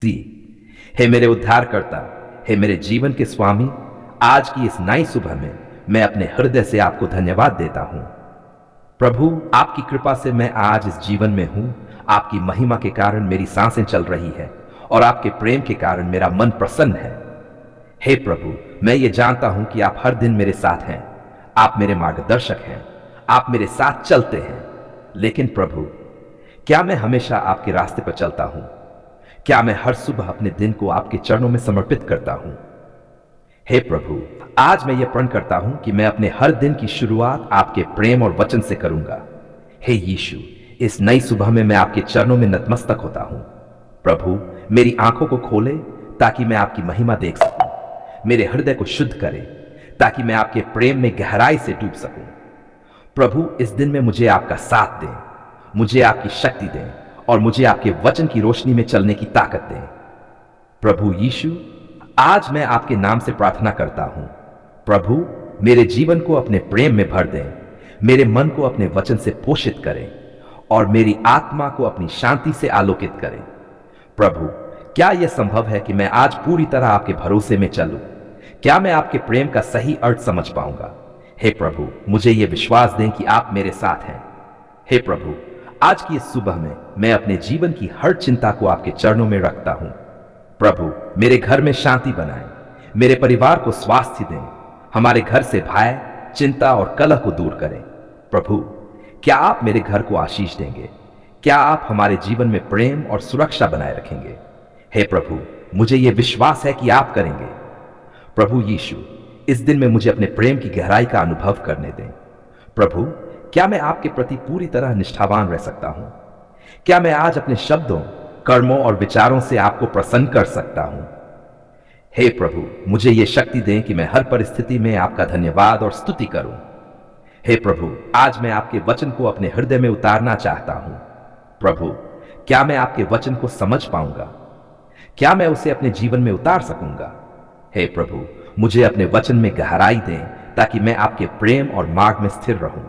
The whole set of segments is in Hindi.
जी। हे मेरे उद्धारकर्ता, हे मेरे जीवन के स्वामी, आज की इस नई सुबह में मैं अपने हृदय से आपको धन्यवाद देता हूं। प्रभु, आपकी कृपा से मैं आज इस जीवन में हूं। आपकी महिमा के कारण मेरी सांसें चल रही है और आपके प्रेम के कारण मेरा मन प्रसन्न है। हे प्रभु, मैं ये जानता हूं कि आप हर दिन मेरे साथ हैं। आप मेरे मार्गदर्शक हैं। आप मेरे साथ चलते हैं। लेकिन प्रभु, क्या मैं हमेशा आपके रास्ते पर चलता हूं? क्या मैं हर सुबह अपने दिन को आपके चरणों में समर्पित करता हूं? हे प्रभु, आज मैं ये प्रण करता हूं कि मैं अपने हर दिन की शुरुआत आपके प्रेम और वचन से करूंगा। हे यीशु, इस नई सुबह में मैं आपके चरणों में नतमस्तक होता हूं। प्रभु, मेरी आंखों को खोले ताकि मैं आपकी महिमा देख सकूं। मेरे हृदय को शुद्ध करें ताकि मैं आपके प्रेम में गहराई से डूब सकूं। प्रभु, इस दिन में मुझे आपका साथ दें, मुझे आपकी शक्ति दें और मुझे आपके वचन की रोशनी में चलने की ताकत दें। प्रभु यीशु, आज मैं आपके नाम से प्रार्थना करता हूं। प्रभु, मेरे जीवन को अपने प्रेम में भर दें, मेरे मन को अपने वचन से पोषित करें और मेरी आत्मा को अपनी शांति से आलोकित करें। प्रभु, क्या यह संभव है कि मैं आज पूरी तरह आपके भरोसे में चलूं? क्या मैं आपके प्रेम का सही अर्थ समझ पाऊंगा? हे प्रभु, मुझे यह विश्वास दें कि आप मेरे साथ हैं। हे प्रभु, आज की इस सुबह में मैं अपने जीवन की हर चिंता को आपके चरणों में रखता हूं। प्रभु, मेरे घर में शांति बनाएं, मेरे परिवार को स्वास्थ्य दें, हमारे घर से भय, चिंता और कलह को दूर करें। प्रभु, क्या आप मेरे घर को आशीष देंगे? क्या आप हमारे जीवन में प्रेम और सुरक्षा बनाए रखेंगे? हे प्रभु, मुझे यह विश्वास है कि आप करेंगे। प्रभु यीशु, इस दिन में मुझे अपने प्रेम की गहराई का अनुभव करने दें। प्रभु, क्या मैं आपके प्रति पूरी तरह निष्ठावान रह सकता हूं? क्या मैं आज अपने शब्दों, कर्मों और विचारों से आपको प्रसन्न कर सकता हूं? हे प्रभु, मुझे यह शक्ति दें कि मैं हर परिस्थिति में आपका धन्यवाद और स्तुति करूं। हे प्रभु, आज मैं आपके वचन को अपने हृदय में उतारना चाहता हूं। प्रभु, क्या मैं आपके वचन को समझ पाऊंगा? क्या मैं उसे अपने जीवन में उतार सकूंगा? हे प्रभु, मुझे अपने वचन में गहराई दें ताकि मैं आपके प्रेम और मार्ग में स्थिर रहूं।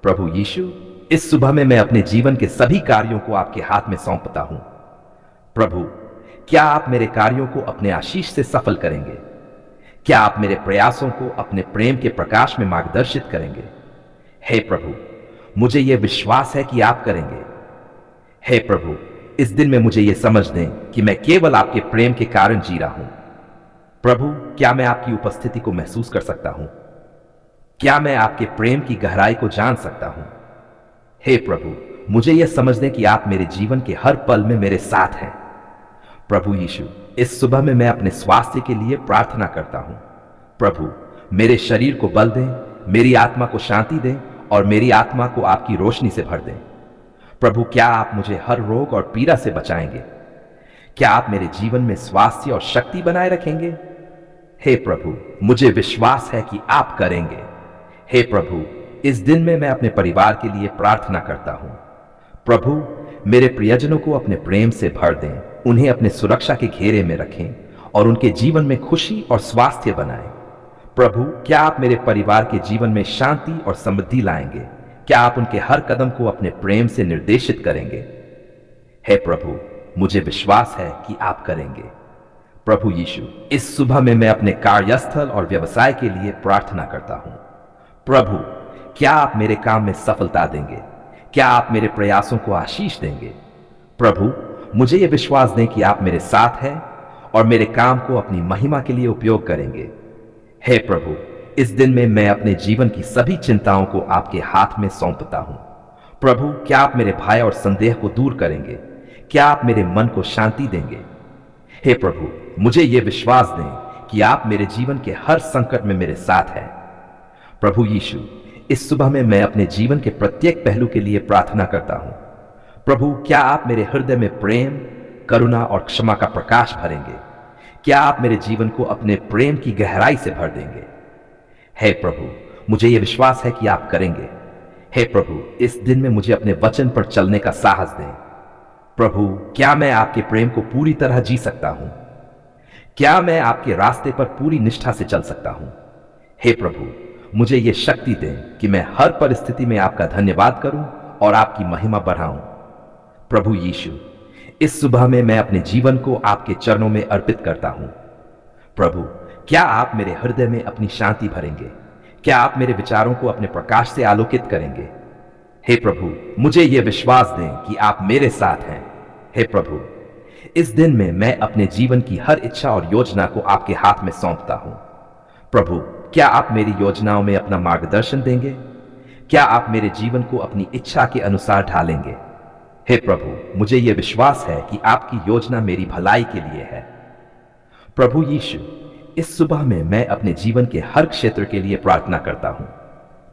प्रभु यीशु, इस सुबह में मैं अपने जीवन के सभी कार्यों को आपके हाथ में सौंपता हूं। प्रभु, क्या आप मेरे कार्यों को अपने आशीष से सफल करेंगे? क्या आप मेरे प्रयासों को अपने प्रेम के प्रकाश में मार्गदर्शित करेंगे? हे प्रभु, मुझे यह विश्वास है कि आप करेंगे। हे प्रभु, इस दिन में मुझे यह समझ दें कि मैं केवल आपके प्रेम के कारण जी रहा हूं। प्रभु, क्या मैं आपकी उपस्थिति को महसूस कर सकता हूं? क्या मैं आपके प्रेम की गहराई को जान सकता हूं? हे प्रभु, मुझे यह समझ दें कि आप मेरे जीवन के हर पल में मेरे साथ हैं। प्रभु यीशु, इस सुबह में मैं अपने स्वास्थ्य के लिए प्रार्थना करता हूं। प्रभु, मेरे शरीर को बल दें, मेरी आत्मा को शांति दें और मेरी आत्मा को आपकी रोशनी से भर दें। प्रभु, क्या आप मुझे हर रोग और पीड़ा से बचाएंगे? क्या आप मेरे जीवन में स्वास्थ्य और शक्ति बनाए रखेंगे? हे प्रभु, मुझे विश्वास है कि आप करेंगे। हे प्रभु, इस दिन में मैं अपने परिवार के लिए प्रार्थना करता हूं। प्रभु, मेरे प्रियजनों को अपने प्रेम से भर दें, उन्हें अपने सुरक्षा के घेरे में रखें और उनके जीवन में खुशी और स्वास्थ्य बनाएं। प्रभु, क्या आप मेरे परिवार के जीवन में शांति और समृद्धि लाएंगे? क्या आप उनके हर कदम को अपने प्रेम से निर्देशित करेंगे? हे प्रभु, मुझे विश्वास है कि आप करेंगे। प्रभु यीशु, इस सुबह में मैं अपने कार्यस्थल और व्यवसाय के लिए प्रार्थना करता हूं। प्रभु, क्या आप मेरे काम में सफलता देंगे? क्या आप मेरे प्रयासों को आशीष देंगे? प्रभु, मुझे यह विश्वास दें कि आप मेरे साथ हैं और मेरे काम को अपनी महिमा के लिए उपयोग करेंगे। हे प्रभु, इस दिन में मैं अपने जीवन की सभी चिंताओं को आपके हाथ में सौंपता हूं। प्रभु, क्या आप मेरे भय और संदेह को दूर करेंगे? क्या आप मेरे मन को शांति देंगे? हे प्रभु, मुझे यह विश्वास दें कि आप मेरे जीवन के हर संकट में मेरे साथ हैं। प्रभु यीशु, इस सुबह में मैं अपने जीवन के प्रत्येक पहलू के लिए प्रार्थना करता हूं। प्रभु, क्या आप मेरे हृदय में प्रेम, करुणा और क्षमा का प्रकाश भरेंगे? क्या आप मेरे जीवन को अपने प्रेम की गहराई से भर देंगे? हे प्रभु, मुझे यह विश्वास है कि आप करेंगे। हे प्रभु, इस दिन में मुझे अपने वचन पर चलने का साहस दें। प्रभु, क्या मैं आपके प्रेम को पूरी तरह जी सकता हूं? क्या मैं आपके रास्ते पर पूरी निष्ठा से चल सकता हूं? हे प्रभु, मुझे यह शक्ति दें कि मैं हर परिस्थिति में आपका धन्यवाद करूं और आपकी महिमा बढ़ाऊं। प्रभु यीशु, इस सुबह में मैं अपने जीवन को आपके चरणों में अर्पित करता हूं। प्रभु, क्या आप मेरे हृदय में अपनी शांति भरेंगे? क्या आप मेरे विचारों को अपने प्रकाश से आलोकित करेंगे? हे प्रभु, मुझे यह विश्वास दें कि आप मेरे साथ हैं। हे प्रभु, इस दिन में मैं अपने जीवन की हर इच्छा और योजना को आपके हाथ में सौंपता हूं। प्रभु, क्या आप मेरी योजनाओं में अपना मार्गदर्शन देंगे? क्या आप मेरे जीवन को अपनी इच्छा के अनुसार ढालेंगे? हे प्रभु, मुझे यह विश्वास है कि आपकी योजना मेरी भलाई के लिए है। प्रभु यीशु, इस सुबह में मैं अपने जीवन के हर क्षेत्र के लिए प्रार्थना करता हूं।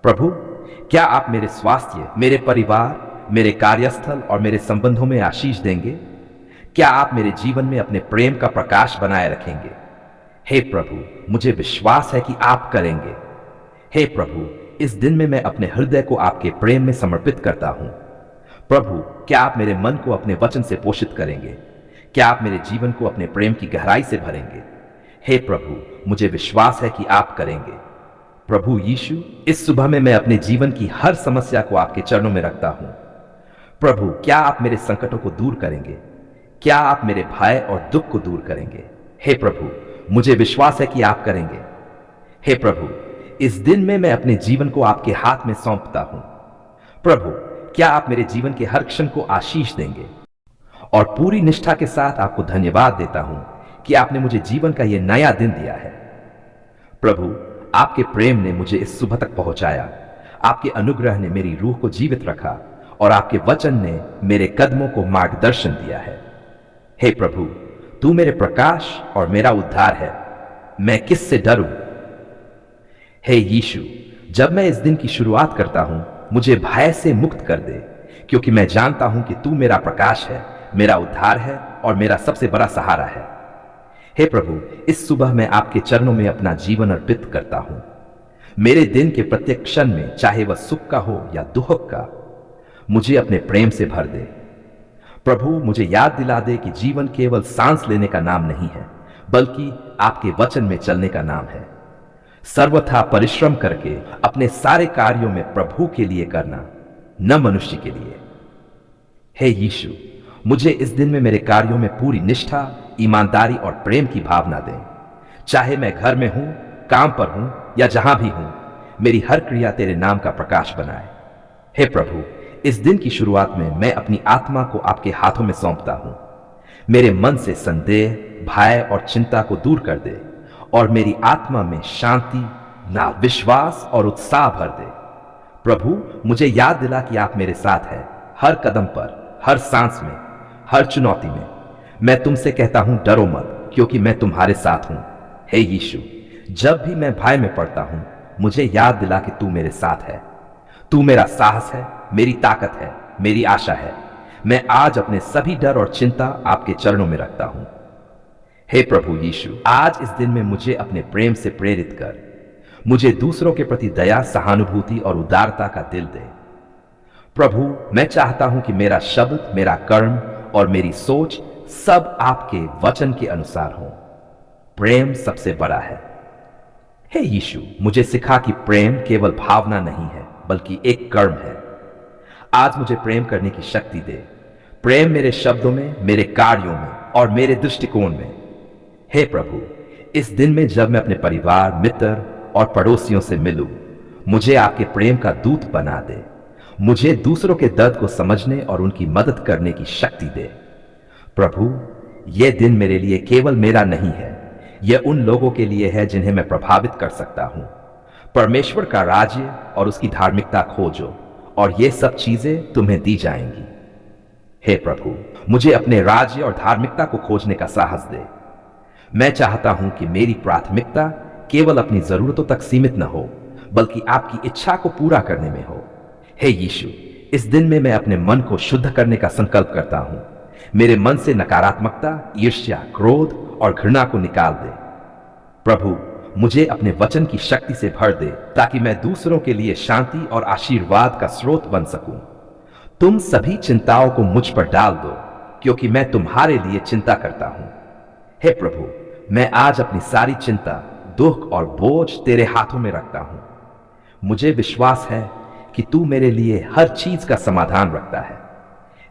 प्रभु, क्या आप मेरे स्वास्थ्य, मेरे परिवार, मेरे कार्यस्थल और मेरे संबंधों में आशीष देंगे? क्या आप मेरे जीवन में अपने प्रेम का प्रकाश बनाए रखेंगे? हे प्रभु, मुझे विश्वास है कि आप करेंगे। हे प्रभु, इस दिन में मैं अपने हृदय को आपके प्रेम में समर्पित करता हूं। प्रभु, क्या आप मेरे मन को अपने वचन से पोषित करेंगे? क्या आप मेरे जीवन को अपने प्रेम की गहराई से भरेंगे? हे प्रभु, मुझे विश्वास है कि आप करेंगे। प्रभु यीशु, इस सुबह में मैं अपने जीवन की हर समस्या को आपके चरणों में रखता हूं। प्रभु, क्या आप मेरे संकटों को दूर करेंगे? क्या आप मेरे भय और दुख को दूर करेंगे? हे प्रभु, मुझे विश्वास है कि आप करेंगे। हे प्रभु, इस दिन में मैं अपने जीवन को आपके हाथ में सौंपता हूं। प्रभु, क्या आप मेरे जीवन के हर क्षण को आशीष देंगे? और पूरी निष्ठा के साथ आपको धन्यवाद देता हूं कि आपने मुझे जीवन का यह नया दिन दिया है। प्रभु, आपके प्रेम ने मुझे इस सुबह तक पहुंचाया। आपके अनुग्रह ने मेरी रूह को जीवित रखा और आपके वचन ने मेरे कदमों को मार्गदर्शन दिया है। हे प्रभु, तू मेरे प्रकाश और मेरा उद्धार है। मैं किससे डरूं? हे यीशु, जब मैं इस दिन की शुरुआत करता हूं, मुझे भय से मुक्त कर दे, क्योंकि मैं जानता हूं कि तू मेरा प्रकाश है, मेरा उद्धार है और मेरा सबसे बड़ा सहारा है। हे प्रभु, इस सुबह मैं आपके चरणों में अपना जीवन अर्पित करता हूं। मेरे दिन के प्रत्येक क्षण में, चाहे वह सुख का हो या दुख का, मुझे अपने प्रेम से भर दे। प्रभु, मुझे याद दिला दे कि जीवन केवल सांस लेने का नाम नहीं है, बल्कि आपके वचन में चलने का नाम है। सर्वथा परिश्रम करके अपने सारे कार्यों में प्रभु के लिए करना, न मनुष्य के लिए। हे यीशु, मुझे इस दिन में मेरे कार्यों में पूरी निष्ठा, ईमानदारी और प्रेम की भावना दें। चाहे मैं घर में हूं, काम पर हूं या जहां भी हूं, मेरी हर क्रिया तेरे नाम का प्रकाश बनाए। हे प्रभु, इस दिन की शुरुआत में मैं अपनी आत्मा को आपके हाथों में सौंपता हूं। मेरे मन से संदेह, भय और चिंता को दूर कर दे और मेरी आत्मा में शांति, विश्वास और उत्साह भर दे। प्रभु, मुझे याद दिला कि आप मेरे साथ हैं, हर कदम पर, हर सांस में, हर चुनौती में। मैं तुमसे कहता हूं, डरो मत, क्योंकि मैं तुम्हारे साथ हूं। हे यीशु, जब भी मैं भय में पड़ता हूं, मुझे याद दिला कि तू मेरे साथ है। तू मेरा साहस है, मेरी ताकत है, मेरी आशा है। मैं आज अपने सभी डर और चिंता आपके चरणों में रखता हूं। हे प्रभु यीशु, आज इस दिन में मुझे अपने प्रेम से प्रेरित कर। मुझे दूसरों के प्रति दया, सहानुभूति और उदारता का दिल दे। प्रभु, मैं चाहता हूं कि मेरा शब्द, मेरा कर्म और मेरी सोच सब आपके वचन के अनुसार हो। प्रेम सबसे बड़ा है। हे यीशु, मुझे सिखा कि प्रेम केवल भावना नहीं है, बल्कि एक कर्म है। आज मुझे प्रेम करने की शक्ति दे। प्रेम मेरे शब्दों में, मेरे कार्यों में और मेरे दृष्टिकोण में। हे प्रभु, इस दिन में जब मैं अपने परिवार, मित्र और पड़ोसियों से मिलूं, मुझे आपके प्रेम का दूत बना दे। मुझे दूसरों के दर्द को समझने और उनकी मदद करने की शक्ति दे। प्रभु, यह दिन मेरे लिए केवल मेरा नहीं है, यह उन लोगों के लिए है जिन्हें मैं प्रभावित कर सकता हूं। परमेश्वर का राज्य और उसकी धार्मिकता खोजो और ये सब चीजें तुम्हें दी जाएंगी। हे प्रभु, मुझे अपने राज्य और धार्मिकता को खोजने का साहस दे। मैं चाहता हूं कि मेरी प्राथमिकता केवल अपनी जरूरतों तक सीमित न हो, बल्कि आपकी इच्छा को पूरा करने में हो। हे यीशु, इस दिन में मैं अपने मन को शुद्ध करने का संकल्प करता हूं। मेरे मन से नकारात्मकता, ईर्ष्या, क्रोध और घृणा को निकाल दे। प्रभु, मुझे अपने वचन की शक्ति से भर दे, ताकि मैं दूसरों के लिए शांति और आशीर्वाद का स्रोत बन सकूं। तुम सभी चिंताओं को मुझ पर डाल दो, क्योंकि मैं तुम्हारे लिए चिंता करता हूं। हे प्रभु, मैं आज अपनी सारी चिंता, दुख और बोझ तेरे हाथों में रखता हूं। मुझे विश्वास है कि तू मेरे लिए हर चीज का समाधान रखता है।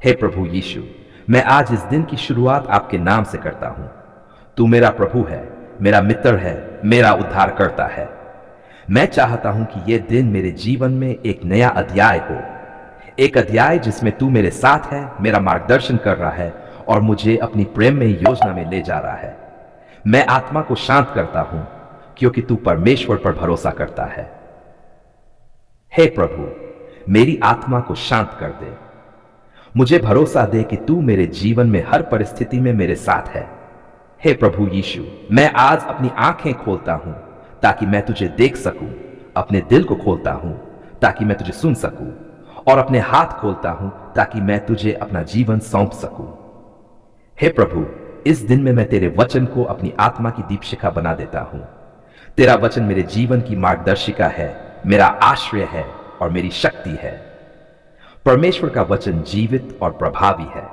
हे प्रभु यीशु, मैं आज इस दिन की शुरुआत आपके नाम से करता हूं। तू मेरा प्रभु है, मेरा मित्र है, मेरा उद्धारकर्ता है। मैं चाहता हूं कि यह दिन मेरे जीवन में एक नया अध्याय हो, एक अध्याय जिसमें तू मेरे साथ है, मेरा मार्गदर्शन कर रहा है और मुझे अपनी प्रेम में योजना में ले जा रहा है। मैं आत्मा को शांत करता हूं क्योंकि तू परमेश्वर पर भरोसा करता है। हे प्रभु, मेरी आत्मा को शांत कर दे। मुझे भरोसा दे कि तू मेरे जीवन में हर परिस्थिति में मेरे साथ है। हे प्रभु यीशु, मैं आज अपनी आंखें खोलता हूं ताकि मैं तुझे देख सकूं, अपने दिल को खोलता हूं ताकि मैं तुझे सुन सकूं और अपने हाथ खोलता हूं ताकि मैं तुझे अपना जीवन सौंप सकूं। हे प्रभु, इस दिन में मैं तेरे वचन को अपनी आत्मा की दीपशिखा बना देता हूं। तेरा वचन मेरे जीवन की मार्गदर्शिका है, मेरा आश्रय है और मेरी शक्ति है। परमेश्वर का वचन जीवित और प्रभावी है।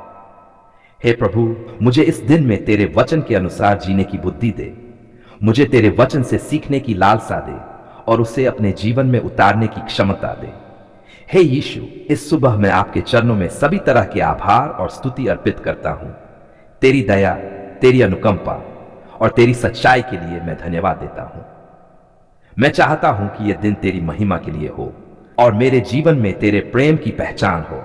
हे प्रभु, मुझे इस दिन में तेरे वचन के अनुसार जीने की बुद्धि दे। मुझे तेरे वचन से सीखने की लालसा दे और उसे अपने जीवन में उतारने की क्षमता दे। हे यीशु, इस सुबह मैं आपके चरणों में सभी तरह के आभार और स्तुति अर्पित करता हूं। तेरी दया, तेरी अनुकंपा और तेरी सच्चाई के लिए मैं धन्यवाद देता हूं। मैं चाहता हूं कि यह दिन तेरी महिमा के लिए हो और मेरे जीवन में तेरे प्रेम की पहचान हो।